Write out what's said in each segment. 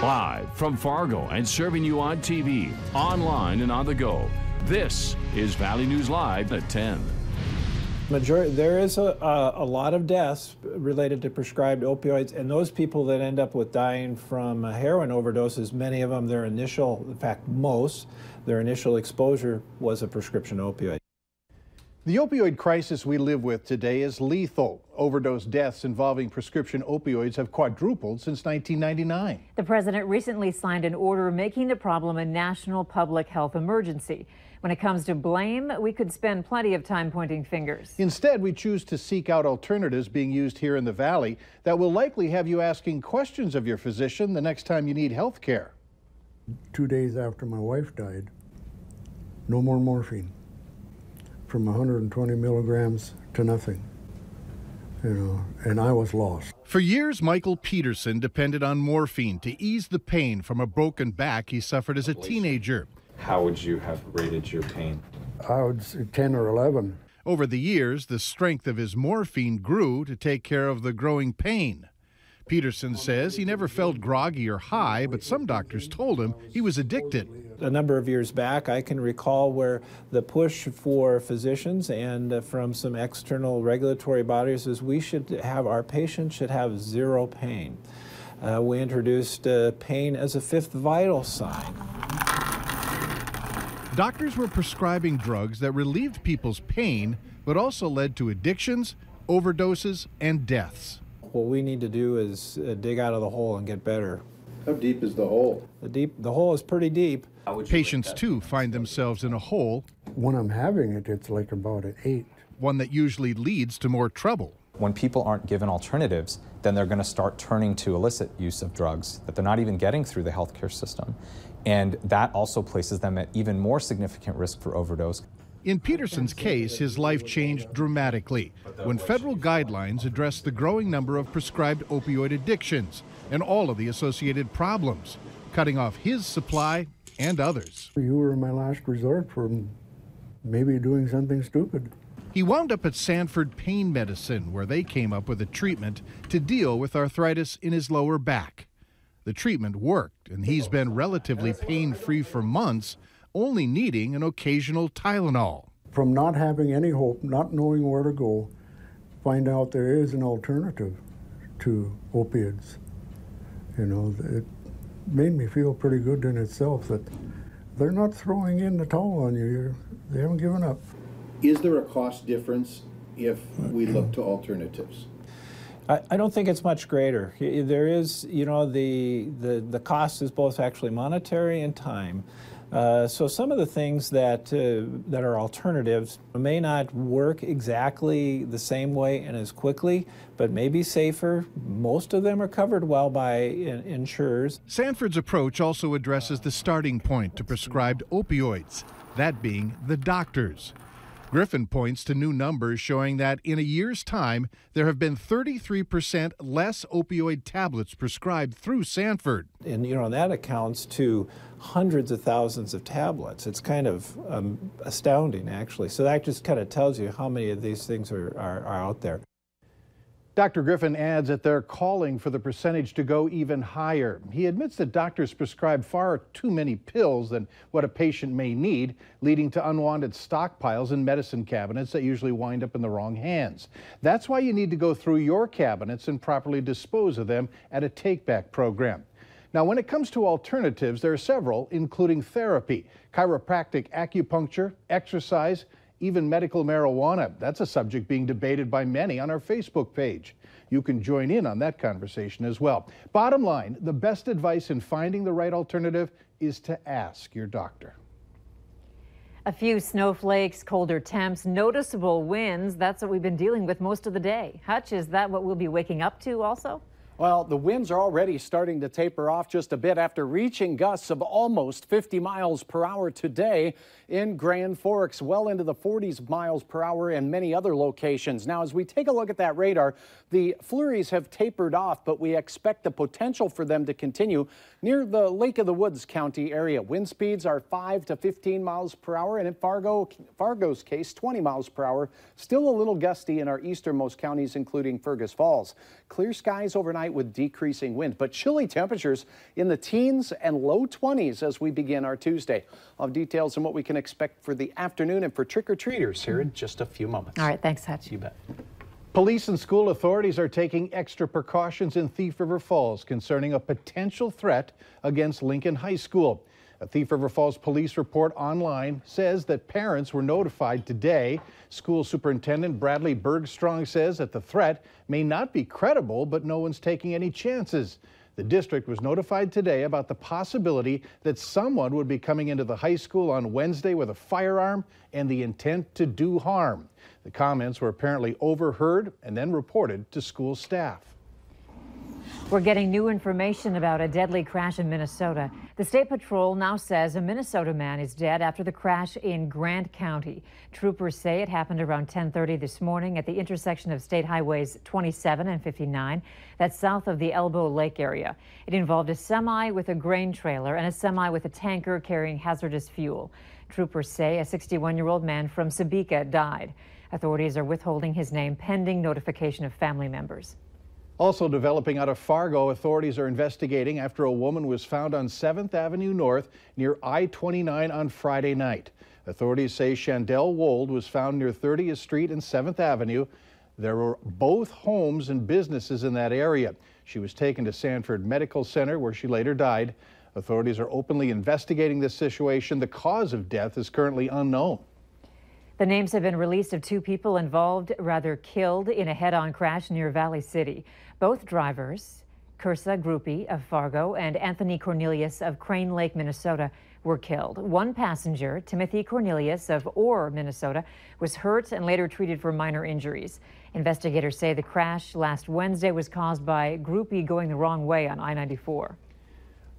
Live from Fargo and serving you on TV, online, and on the go. This is Valley News Live at 10. There is a lot of deaths related to prescribed opioids, and those people that end up with dying from heroin overdoses, many of them, their initial exposure was a prescription opioid. The opioid crisis we live with today is lethal. Overdose deaths involving prescription opioids have quadrupled since 1999. The president recently signed an order making the problem a national public health emergency. When it comes to blame, we could spend plenty of time pointing fingers. Instead, we choose to seek out alternatives being used here in the Valley that will likely have you asking questions of your physician the next time you need health care. 2 days after my wife died, no more morphine. From 120 milligrams to nothing, and I was lost. For years, Michael Peterson depended on morphine to ease the pain from a broken back he suffered as a teenager. How would you have rated your pain? I would say 10 or 11. Over the years, the strength of his morphine grew to take care of the growing pain. Peterson says he never felt groggy or high, but some doctors told him he was addicted. A number of years back, I can recall where the push for physicians and from some external regulatory bodies is our patients should have zero pain. We introduced pain as a fifth vital sign. Doctors were prescribing drugs that relieved people's pain, but also led to addictions, overdoses, and deaths. What we need to do is dig out of the hole and get better. How deep is the hole? The hole is pretty deep. Patients, too, find themselves in a hole. When I'm having it, it's like about an 8. One that usually leads to more trouble. When people aren't given alternatives, then they're going to start turning to illicit use of drugs that they're not even getting through the healthcare system. And that also places them at even more significant risk for overdose. In Peterson's case, his life changed dramatically when federal guidelines addressed the growing number of prescribed opioid addictions and all of the associated problems, cutting off his supply and others. You were my last resort for maybe doing something stupid. He wound up at Sanford Pain Medicine, where they came up with a treatment to deal with arthritis in his lower back. The treatment worked, and he's been relatively pain-free for months, only needing an occasional Tylenol. From not having any hope, not knowing where to go, find out there is an alternative to opiates. It made me feel pretty good in itself that they're not throwing in the towel on you. They haven't given up. Is there a cost difference if we look to alternatives? I don't think it's much greater. There is, the cost is both actually monetary and time. So some of the things that are alternatives may not work exactly the same way and as quickly, but may be safer. Most of them are covered well by insurers. Sanford's approach also addresses the starting point to prescribed opioids, that being the doctors. Griffin points to new numbers showing that in a year's time, there have been 33% less opioid tablets prescribed through Sanford. And, that accounts to hundreds of thousands of tablets. It's kind of astounding, actually. So that just kind of tells you how many of these things are out there. Dr. Griffin adds that they're calling for the percentage to go even higher. He admits that doctors prescribe far too many pills than what a patient may need, leading to unwanted stockpiles in medicine cabinets that usually wind up in the wrong hands. That's why you need to go through your cabinets and properly dispose of them at a take-back program. Now, when it comes to alternatives, there are several, including therapy, chiropractic acupuncture, exercise, even medical marijuana. That's a subject being debated by many on our Facebook page. You can join in on that conversation as well. Bottom line, the best advice in finding the right alternative is to ask your doctor. A few snowflakes, colder temps, noticeable winds. That's what we've been dealing with most of the day. Hutch, is that what we'll be waking up to also? Well, the winds are already starting to taper off just a bit after reaching gusts of almost 50 miles per hour today in Grand Forks, well into the 40s miles per hour in many other locations. Now, as we take a look at that radar, the flurries have tapered off, but we expect the potential for them to continue near the Lake of the Woods County area. Wind speeds are 5 to 15 miles per hour, and in Fargo's case, 20 miles per hour. Still a little gusty in our easternmost counties, including Fergus Falls. Clear skies overnight tonight with decreasing wind, but chilly temperatures in the teens and low 20s as we begin our Tuesday. I'll have details on what we can expect for the afternoon and for trick-or-treaters here in just a few moments. All right, thanks, Hutch. You bet. Police and school authorities are taking extra precautions in Thief River Falls concerning a potential threat against Lincoln High School. A Thief River Falls police report online says that parents were notified today. School Superintendent Bradley Bergstrong says that the threat may not be credible, but no one's taking any chances. The district was notified today about the possibility that someone would be coming into the high school on Wednesday with a firearm and the intent to do harm. The comments were apparently overheard and then reported to school staff. We're getting new information about a deadly crash in Minnesota. The State Patrol now says a Minnesota man is dead after the crash in Grant County. Troopers say it happened around 10:30 this morning at the intersection of State Highways 27 and 59. That's south of the Elbow Lake area. It involved a semi with a grain trailer and a semi with a tanker carrying hazardous fuel. Troopers say a 61-year-old man from Sebeka died. Authorities are withholding his name pending notification of family members. Also developing out of Fargo, authorities are investigating after a woman was found on 7th Avenue North near I-29 on Friday night. Authorities say Chandel Wold was found near 30th Street and 7th Avenue. There were both homes and businesses in that area. She was taken to Sanford Medical Center where she later died. Authorities are openly investigating this situation. The cause of death is currently unknown. The names have been released of two people involved, rather killed, in a head-on crash near Valley City. Both drivers, Kursa Groupie of Fargo and Anthony Cornelius of Crane Lake, Minnesota, were killed. One passenger, Timothy Cornelius of Orr, Minnesota, was hurt and later treated for minor injuries. Investigators say the crash last Wednesday was caused by Groupie going the wrong way on I-94.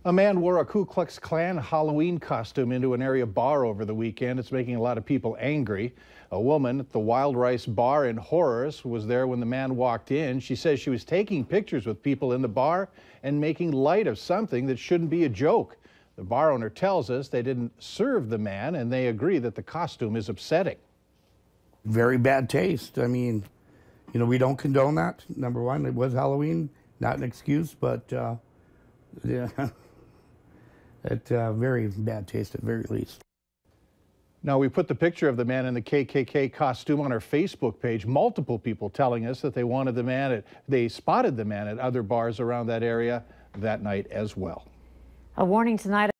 A man wore a Ku Klux Klan Halloween costume into an area bar over the weekend. It's making a lot of people angry. A woman at the Wild Rice Bar in Horace was there when the man walked in. She says she was taking pictures with people in the bar and making light of something that shouldn't be a joke. The bar owner tells us they didn't serve the man and they agree that the costume is upsetting. Very bad taste. I mean, you know, we don't condone that. Number one, it was Halloween, not an excuse, but yeah. Very bad taste at very least. Now, we put the picture of the man in the KKK costume on our Facebook page. Multiple people telling us that they spotted the man at other bars around that area that night as well. A warning tonight.